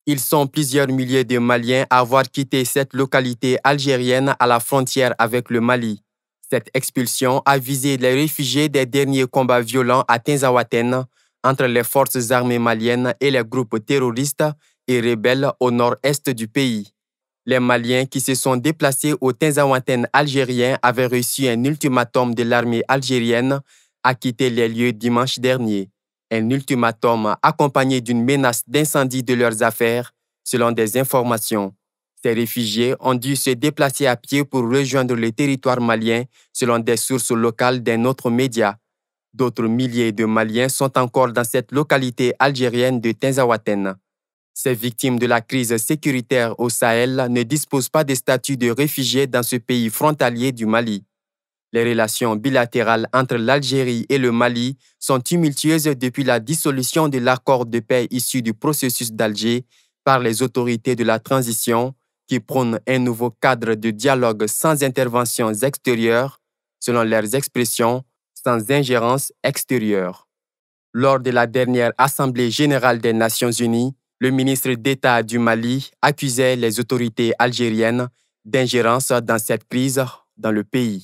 Ils sont plusieurs milliers de Maliens à avoir quitté cette localité algérienne à la frontière avec le Mali. Cette expulsion a visé les réfugiés des derniers combats violents à Tinzaouaten entre les forces armées maliennes et les groupes terroristes et rebelles au nord-est du pays. Les Maliens qui se sont déplacés au Tinzaouaten algérien avaient reçu un ultimatum de l'armée algérienne à quitter les lieux dimanche dernier. Un ultimatum accompagné d'une menace d'incendie de leurs affaires, selon des informations. Ces réfugiés ont dû se déplacer à pied pour rejoindre le territoire malien, selon des sources locales d'un autre média. D'autres milliers de Maliens sont encore dans cette localité algérienne de Tinzaouaten. Ces victimes de la crise sécuritaire au Sahel ne disposent pas de statut de réfugiés dans ce pays frontalier du Mali. Les relations bilatérales entre l'Algérie et le Mali sont tumultueuses depuis la dissolution de l'accord de paix issu du processus d'Alger par les autorités de la transition qui prônent un nouveau cadre de dialogue sans interventions extérieures, selon leurs expressions, sans ingérence extérieure. Lors de la dernière Assemblée générale des Nations unies, le ministre d'État du Mali accusait les autorités algériennes d'ingérence dans cette crise dans le pays.